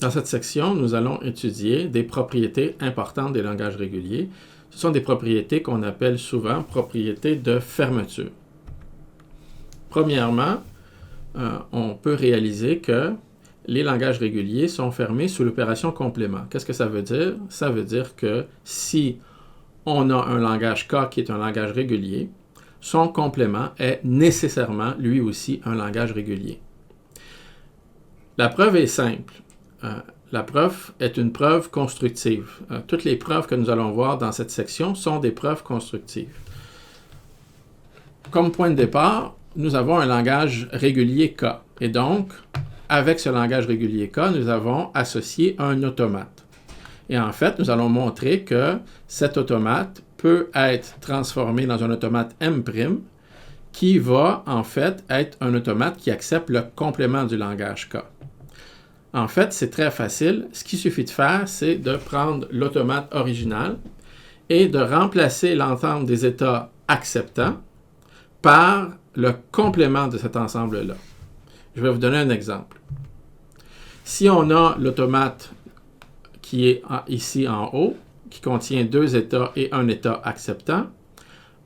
Dans cette section, nous allons étudier des propriétés importantes des langages réguliers. Ce sont des propriétés qu'on appelle souvent propriétés de fermeture. Premièrement, on peut réaliser que les langages réguliers sont fermés sous l'opération complément. Qu'est-ce que ça veut dire? Ça veut dire que si on a un langage K qui est un langage régulier, son complément est nécessairement, lui aussi, un langage régulier. La preuve est simple. La preuve est une preuve constructive. Toutes les preuves que nous allons voir dans cette section sont des preuves constructives. Comme point de départ, nous avons un langage régulier K. Et donc, avec ce langage régulier K, nous avons associé un automate. Et en fait, nous allons montrer que cet automate peut être transformé dans un automate M', qui va en fait être un automate qui accepte le complément du langage K. En fait, c'est très facile. Ce qu'il suffit de faire, c'est de prendre l'automate original et de remplacer l'ensemble des états acceptants par le complément de cet ensemble-là. Je vais vous donner un exemple. Si on a l'automate qui est ici en haut, qui contient deux états et un état acceptant,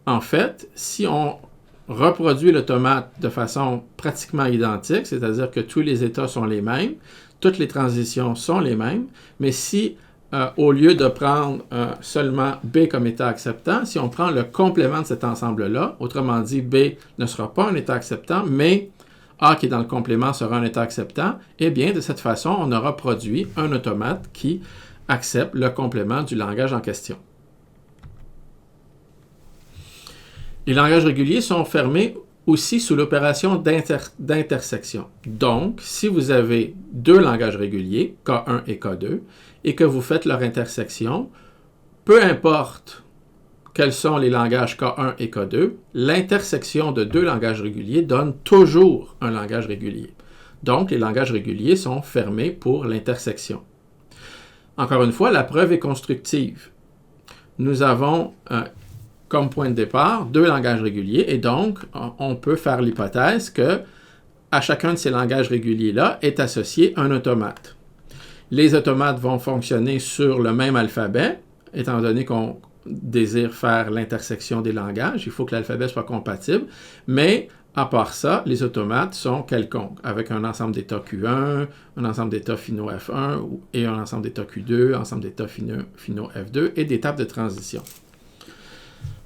en fait, si on reproduit l'automate de façon pratiquement identique, c'est-à-dire que tous les états sont les mêmes, toutes les transitions sont les mêmes, mais si, au lieu de prendre seulement B comme état acceptant, si on prend le complément de cet ensemble-là, autrement dit, B ne sera pas un état acceptant, mais A qui est dans le complément sera un état acceptant, eh bien, de cette façon, on aura produit un automate qui accepte le complément du langage en question. Les langages réguliers sont fermés aussi sous l'opération d'intersection. Donc, si vous avez deux langages réguliers, K1 et K2, et que vous faites leur intersection, peu importe quels sont les langages K1 et K2, l'intersection de deux langages réguliers donne toujours un langage régulier. Donc, les langages réguliers sont fermés pour l'intersection. Encore une fois, la preuve est constructive. Nous avons comme point de départ deux langages réguliers et donc on peut faire l'hypothèse que à chacun de ces langages réguliers-là est associé un automate. Les automates vont fonctionner sur le même alphabet, étant donné qu'on désire faire l'intersection des langages, il faut que l'alphabet soit compatible, mais à part ça, les automates sont quelconques, avec un ensemble d'états Q1, un ensemble d'états finaux F1 et un ensemble d'états Q2, un ensemble d'états finaux F2 et des tables de transition.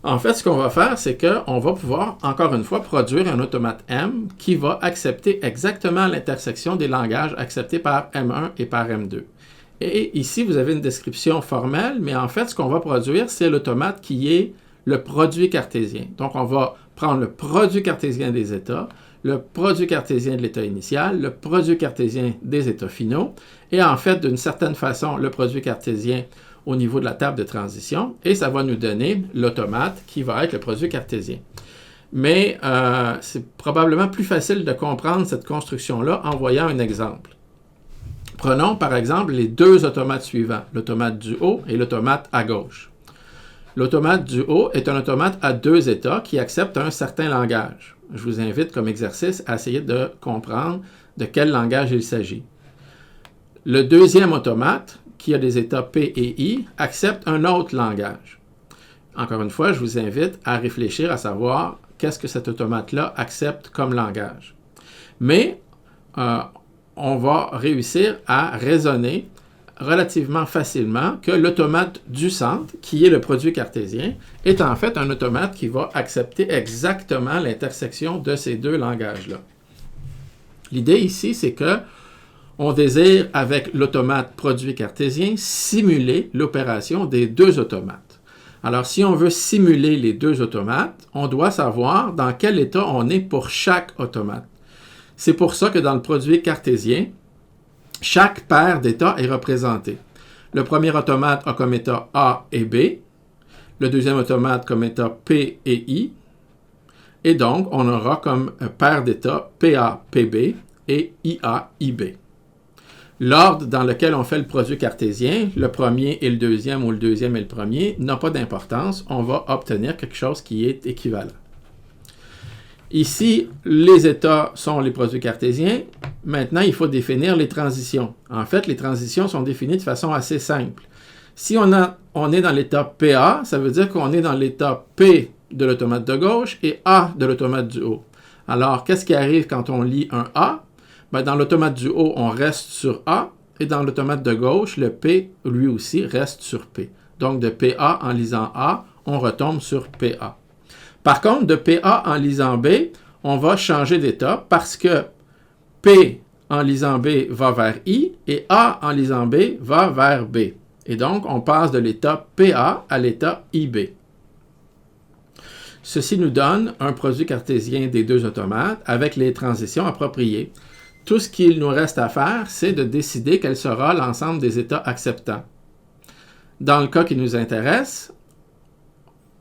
En fait, ce qu'on va faire, c'est qu'on va pouvoir, encore une fois, produire un automate M qui va accepter exactement l'intersection des langages acceptés par M1 et par M2. Et ici, vous avez une description formelle, mais en fait, ce qu'on va produire, c'est l'automate qui est le produit cartésien. Donc, on va prendre le produit cartésien des états, le produit cartésien de l'état initial, le produit cartésien des états finaux, et en fait, d'une certaine façon, le produit cartésien au niveau de la table de transition, et ça va nous donner l'automate qui va être le produit cartésien. Mais c'est probablement plus facile de comprendre cette construction-là en voyant un exemple. Prenons par exemple les deux automates suivants, l'automate du haut et l'automate à gauche. L'automate du haut est un automate à deux états qui accepte un certain langage. Je vous invite comme exercice à essayer de comprendre de quel langage il s'agit. Le deuxième automate, qui a des états P et I, accepte un autre langage. Encore une fois, je vous invite à réfléchir à savoir qu'est-ce que cet automate-là accepte comme langage. Mais on va réussir à raisonner relativement facilement que l'automate du centre, qui est le produit cartésien, est en fait un automate qui va accepter exactement l'intersection de ces deux langages-là. L'idée ici, c'est que on désire, avec l'automate produit cartésien, simuler l'opération des deux automates. Alors, si on veut simuler les deux automates, on doit savoir dans quel état on est pour chaque automate. C'est pour ça que dans le produit cartésien, chaque paire d'états est représentée. Le premier automate a comme état A et B, le deuxième automate comme état P et I, et donc on aura comme paire d'états PA, PB et IA, IB. L'ordre dans lequel on fait le produit cartésien, le premier et le deuxième ou le deuxième et le premier, n'a pas d'importance. On va obtenir quelque chose qui est équivalent. Ici, les états sont les produits cartésiens. Maintenant, il faut définir les transitions. En fait, les transitions sont définies de façon assez simple. Si on est dans l'état PA, ça veut dire qu'on est dans l'état P de l'automate de gauche et A de l'automate du haut. Alors, qu'est-ce qui arrive quand on lit un A? Ben, dans l'automate du haut, on reste sur A, et dans l'automate de gauche, le P, lui aussi, reste sur P. Donc, de PA en lisant A, on retombe sur PA. Par contre, de PA en lisant B, on va changer d'état parce que P en lisant B va vers I et A en lisant B va vers B. Et donc, on passe de l'état PA à l'état IB. Ceci nous donne un produit cartésien des deux automates avec les transitions appropriées. Tout ce qu'il nous reste à faire, c'est de décider quel sera l'ensemble des états acceptants. Dans le cas qui nous intéresse,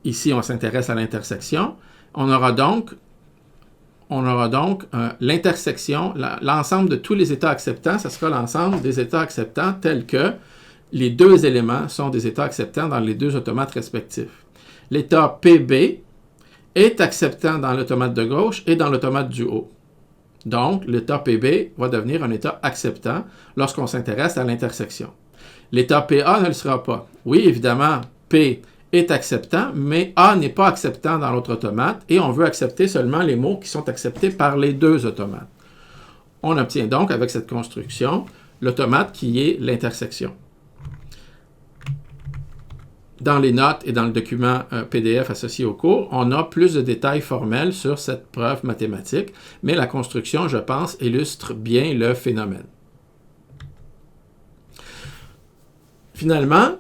ici on s'intéresse à l'intersection, on aura donc l'intersection, l'ensemble de tous les états acceptants, ce sera l'ensemble des états acceptants tels que les deux éléments sont des états acceptants dans les deux automates respectifs. L'état PB est acceptant dans l'automate de gauche et dans l'automate du haut. Donc, l'état PB va devenir un état acceptant lorsqu'on s'intéresse à l'intersection. L'état PA ne le sera pas. Oui, évidemment, P est acceptant, mais A n'est pas acceptant dans l'autre automate et on veut accepter seulement les mots qui sont acceptés par les deux automates. On obtient donc avec cette construction l'automate qui est l'intersection. Dans les notes et dans le document PDF associé au cours, on a plus de détails formels sur cette preuve mathématique, mais la construction, je pense, illustre bien le phénomène. Finalement,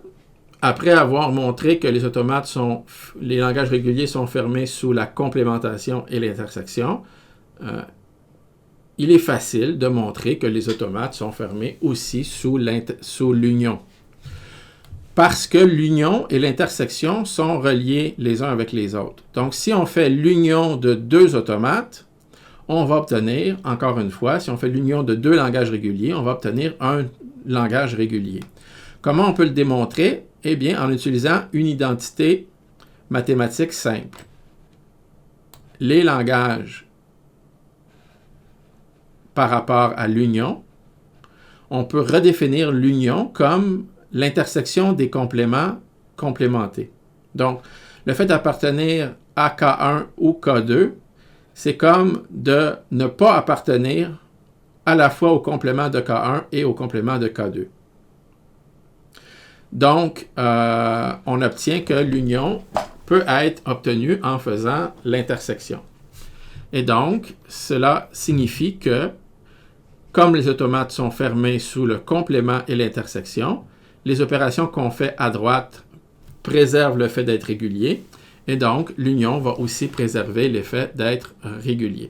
après avoir montré que les langages réguliers sont fermés sous la complémentation et l'intersection, il est facile de montrer que les automates sont fermés aussi sous l'union. Parce que l'union et l'intersection sont reliés les uns avec les autres. Donc, si on fait l'union de deux automates, on va obtenir, encore une fois, si on fait l'union de deux langages réguliers, on va obtenir un langage régulier. Comment on peut le démontrer? Eh bien, en utilisant une identité mathématique simple. Les langages par rapport à l'union, on peut redéfinir l'union comme l'intersection des compléments complémentés. Donc, le fait d'appartenir à K1 ou K2, c'est comme de ne pas appartenir à la fois au complément de K1 et au complément de K2. Donc, on obtient que l'union peut être obtenue en faisant l'intersection. Et donc, cela signifie que, comme les automates sont fermés sous le complément et l'intersection, les opérations qu'on fait à droite préservent le fait d'être régulier, et donc l'union va aussi préserver l'effet d'être régulier.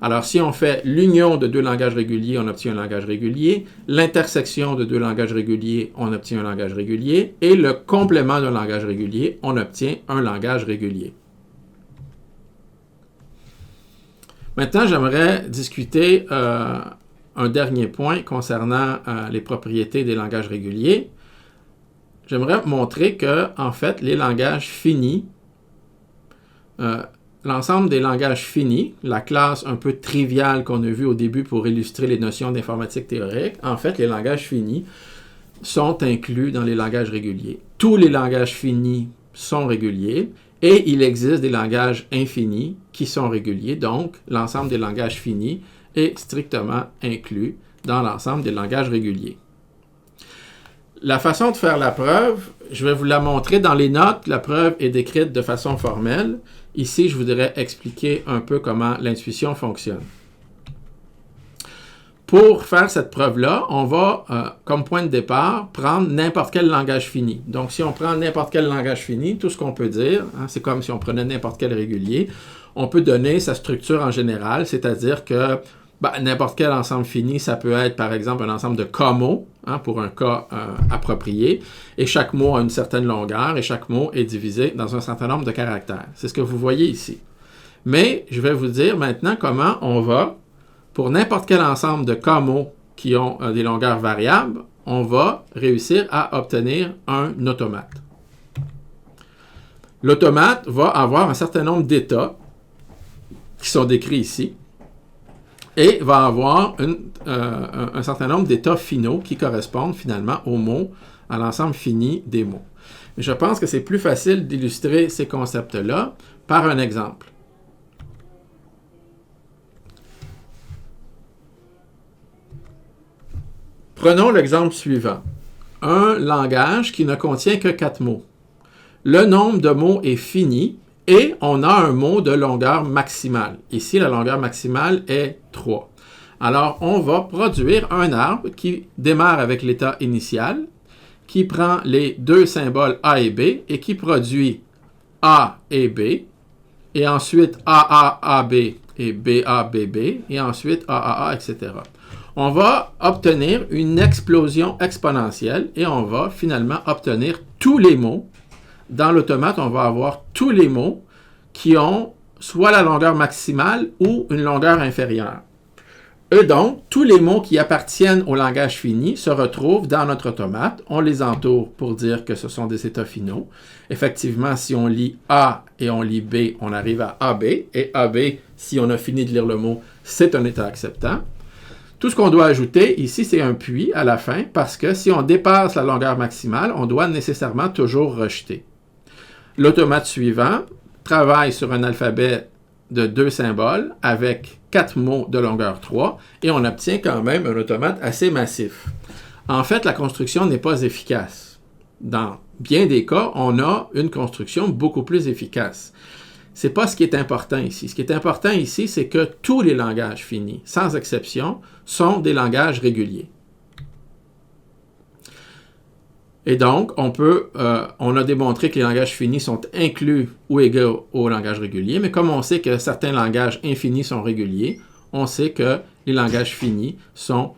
Alors, si on fait l'union de deux langages réguliers, on obtient un langage régulier, l'intersection de deux langages réguliers, on obtient un langage régulier, et le complément d'un langage régulier, on obtient un langage régulier. Maintenant, j'aimerais discuter un dernier point concernant les propriétés des langages réguliers. J'aimerais montrer que, en fait, les langages finis, l'ensemble des langages finis, la classe un peu triviale qu'on a vue au début pour illustrer les notions d'informatique théorique, en fait, les langages finis sont inclus dans les langages réguliers. Tous les langages finis sont réguliers et il existe des langages infinis qui sont réguliers, donc l'ensemble des langages finis est strictement inclus dans l'ensemble des langages réguliers. La façon de faire la preuve, je vais vous la montrer dans les notes. La preuve est décrite de façon formelle. Ici, je voudrais expliquer un peu comment l'intuition fonctionne. Pour faire cette preuve-là, on va, comme point de départ, prendre n'importe quel langage fini. Donc, si on prend n'importe quel langage fini, tout ce qu'on peut dire, c'est comme si on prenait n'importe quel régulier, on peut donner sa structure en général, c'est-à-dire que n'importe quel ensemble fini, ça peut être, par exemple, un ensemble de K-mots, pour un cas approprié, et chaque mot a une certaine longueur, et chaque mot est divisé dans un certain nombre de caractères. C'est ce que vous voyez ici. Mais je vais vous dire maintenant comment on va, pour n'importe quel ensemble de K-mots qui ont des longueurs variables, on va réussir à obtenir un automate. L'automate va avoir un certain nombre d'états. qui sont décrits ici, et va avoir un certain nombre d'états finaux qui correspondent finalement aux mots, à l'ensemble fini des mots. Mais je pense que c'est plus facile d'illustrer ces concepts-là par un exemple. Prenons l'exemple suivant. Un langage qui ne contient que 4 mots. Le nombre de mots est fini et on a un mot de longueur maximale. Ici, la longueur maximale est 3. Alors, on va produire un arbre qui démarre avec l'état initial, qui prend les 2 symboles A et B et qui produit A et B, et ensuite AA, AB et BA, BB, et ensuite AAA, etc. On va obtenir une explosion exponentielle et on va finalement obtenir tous les mots. Dans l'automate, on va avoir tous les mots qui ont soit la longueur maximale ou une longueur inférieure. Et donc, tous les mots qui appartiennent au langage fini se retrouvent dans notre automate. On les entoure pour dire que ce sont des états finaux. Effectivement, si on lit A et on lit B, on arrive à AB. Et AB, si on a fini de lire le mot, c'est un état acceptant. Tout ce qu'on doit ajouter ici, c'est un puis à la fin, parce que si on dépasse la longueur maximale, on doit nécessairement toujours rejeter. L'automate suivant travaille sur un alphabet de 2 symboles avec 4 mots de longueur 3 et on obtient quand même un automate assez massif. En fait, la construction n'est pas efficace. Dans bien des cas, on a une construction beaucoup plus efficace. Ce n'est pas ce qui est important ici. Ce qui est important ici, c'est que tous les langages finis, sans exception, sont des langages réguliers. Et donc, on a démontré que les langages finis sont inclus ou égaux aux langages réguliers, mais comme on sait que certains langages infinis sont réguliers, on sait que les langages finis sont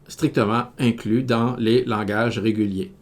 strictement inclus dans les langages réguliers.